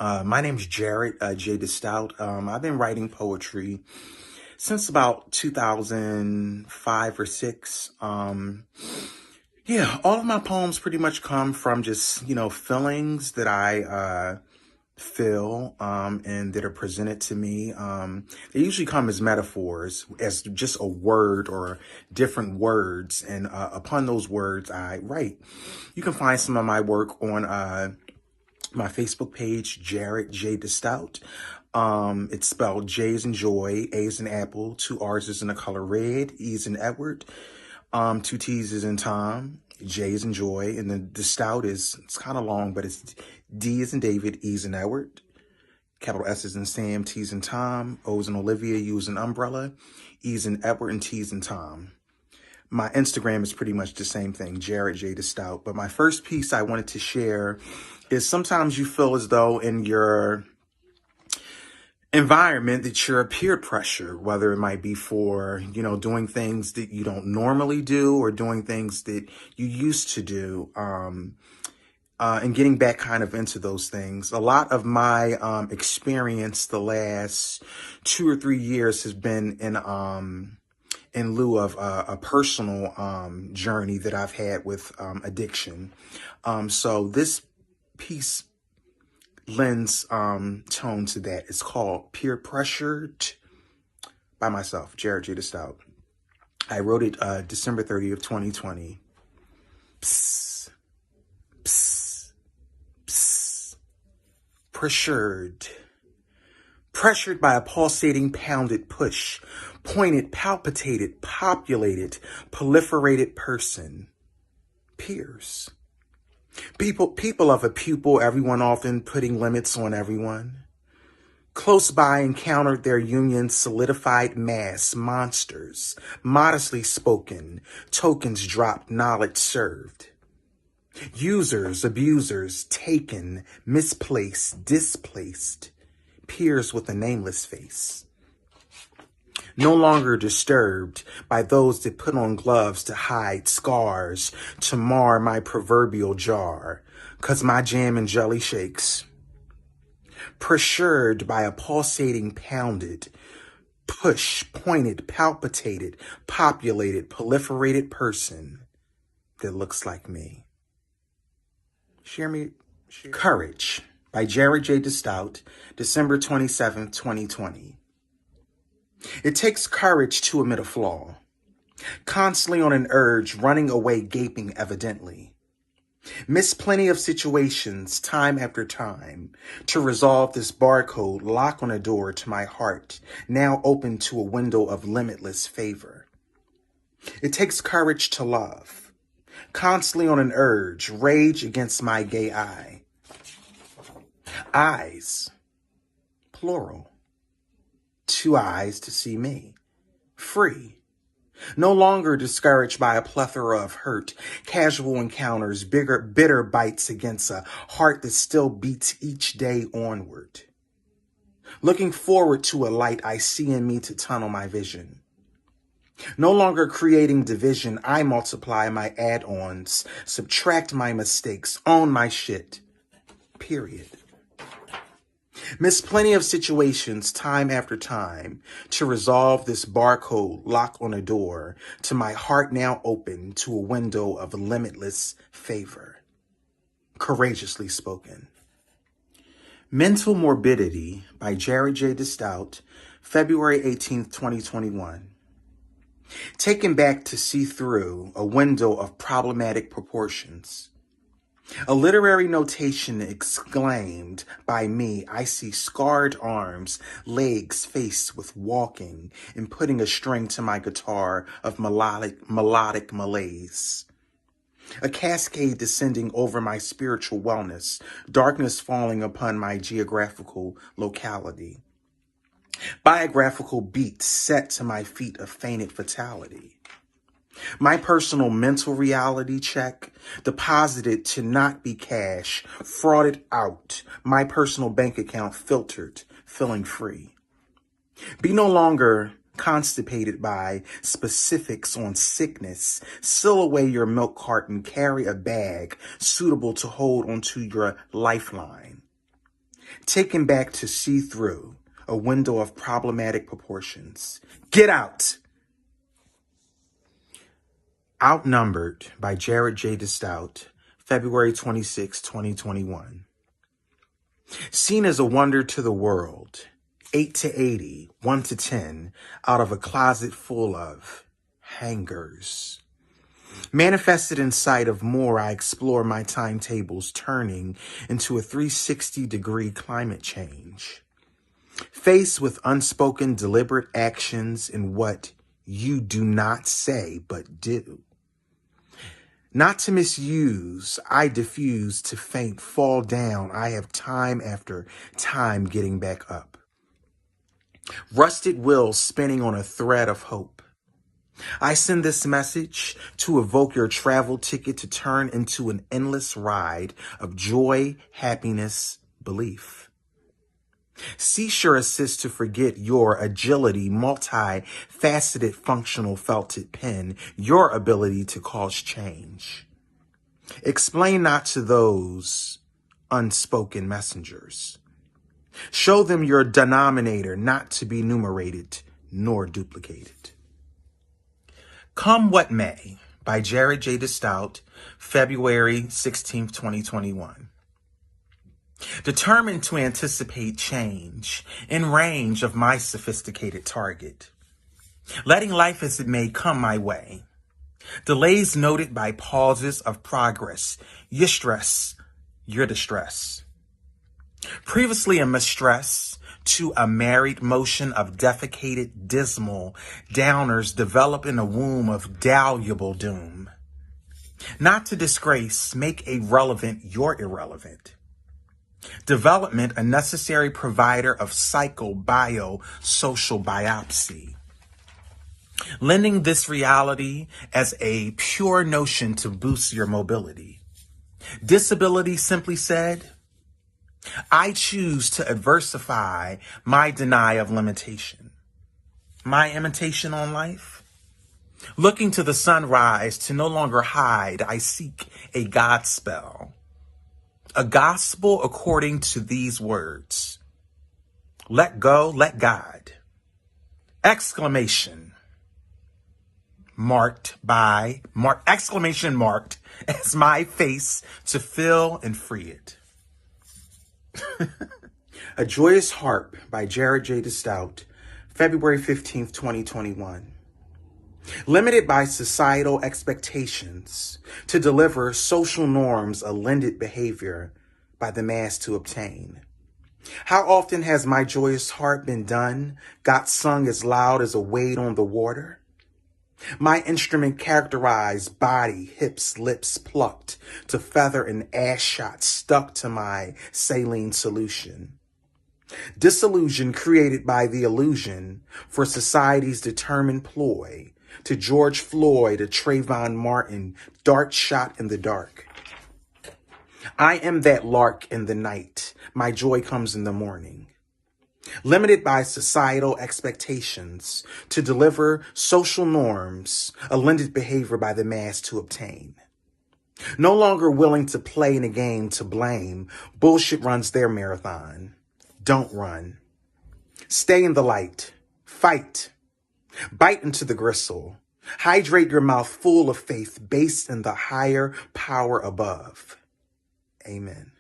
My name's Jarrett, J. DeStouet. I've been writing poetry since about 2005 or 6. All of my poems pretty much come from just, feelings that I feel and that are presented to me. They usually come as metaphors, as just a word or different words. And upon those words, I write. You can find some of my work on my Facebook page, Jarrett J. DeStouet. It's spelled J as in joy, A as in apple, 2 R's is in the color red, E as in Edward, 2 T's is in Tom, J as in joy, and then DeStouet it's kind of long, but it's D as in David, E as in Edward, capital S is in Sam, T as in Tom, O as in Olivia, U as in umbrella, E as in Edward, and T as in Tom. My Instagram is pretty much the same thing, Jarrett J. DeStouet. But my first piece I wanted to share is sometimes you feel as though in your environment that you're peer pressure, whether it might be for, doing things that you don't normally do or doing things that you used to do, and getting back kind of into those things. A lot of my experience the last 2 or 3 years has been in lieu of a personal journey that I've had with addiction. So this piece lends tone to that. It's called Peer Pressured by myself, Jarrett J. DeStouet. I wrote it December 30th, 2020. Psst, psst, psst. Pressured. Pressured by a pulsating, pounded push. Pointed, palpitated, populated, proliferated person. Peers. People of a pupil, everyone often putting limits on everyone. Close by encountered their union solidified mass, monsters, modestly spoken, tokens dropped, knowledge served. Users, abusers, taken, misplaced, displaced, peers with a nameless face. No longer disturbed by those that put on gloves to hide scars, to mar my proverbial jar, 'cause my jam and jelly shakes. Pressured by a pulsating, pounded, push, pointed, palpitated, populated, proliferated person that looks like me. Share. Courage by Jarrett J. DeStouet, December 27, 2020. It takes courage to admit a flaw, constantly on an urge, running away, gaping evidently. Miss plenty of situations, time after time, to resolve this barcode lock on a door to my heart, now open to a window of limitless favor. It takes courage to love, constantly on an urge, rage against my gay eye. Eyes, plural. 2 eyes to see me, free, no longer discouraged by a plethora of hurt, casual encounters, bitter bites against a heart that still beats each day onward. Looking forward to a light I see in me to tunnel my vision. No longer creating division, I multiply my add-ons, subtract my mistakes, own my shit, period. Miss plenty of situations, time after time, to resolve this barcode lock on a door to my heart now open to a window of limitless favor. Courageously spoken. Mental Morbidity by Jarrett J. DeStouet, February 18th, 2021. Taken back to see through a window of problematic proportions. A literary notation exclaimed by me, I see scarred arms, legs faced with walking and putting a string to my guitar of melodic malaise. A cascade descending over my spiritual wellness, darkness falling upon my geographical locality. Biographical beats set to my feet of fainted fatality. My personal mental reality check, deposited to not be cash, frauded out, my personal bank account filtered, feeling free. Be no longer constipated by specifics on sickness. Seal away your milk carton, carry a bag suitable to hold onto your lifeline. taken back to see through a window of problematic proportions. Get out! Outnumbered by Jarrett J. DeStouet, February 26, 2021. Seen as a wonder to the world, 8 to 80, 1 to 10, out of a closet full of hangers. Manifested in sight of more, I explore my timetables turning into a 360-degree climate change. Faced with unspoken deliberate actions in what you do not say but do. Not to misuse, I diffuse to faint, fall down. I have time after time getting back up. Rusted wheels spinning on a thread of hope. I send this message to evoke your travel ticket to turn into an endless ride of joy, happiness, belief. Seashore assists to forget your agility, multi-faceted functional felted pen, your ability to cause change. Explain not to those unspoken messengers. Show them your denominator, not to be numerated nor duplicated. Come What May by Jarrett J. DeStouet, February 16, 2021. Determined to anticipate change in range of my sophisticated target. Letting life as it may come my way. Delays noted by pauses of progress. Your stress, your distress. Previously a mistress to a married motion of defecated, dismal downers develop in a womb of valuable doom. Not to disgrace, make irrelevant your irrelevant. Development, a necessary provider of psycho-bio-social biopsy. Lending this reality as a pure notion to boost your mobility. Disability, simply said, I choose to adversify my deny of limitation. My imitation on life? Looking to the sunrise to no longer hide, I seek a God spell. A gospel according to these words. Let go, let God. Exclamation marked as my face to fill and free it. A Joyous Harp by Jarrett J. DeStouet, February 15th, 2021. Limited by societal expectations to deliver social norms, a lended behavior by the mass to obtain. How often has my joyous heart been done, got sung as loud as a wade on the water? My instrument characterized, body, hips, lips plucked to feather and ass shot stuck to my saline solution. Disillusion created by the illusion for society's determined ploy to George Floyd, to Trayvon Martin, dart shot in the dark. I am that lark in the night. My joy comes in the morning. Limited by societal expectations to deliver social norms, a lended behavior by the mass to obtain. No longer willing to play in a game to blame, bullshit runs their marathon. Don't run. Stay in the light. Fight. Bite into the gristle. Hydrate your mouth full of faith based in the higher power above. Amen.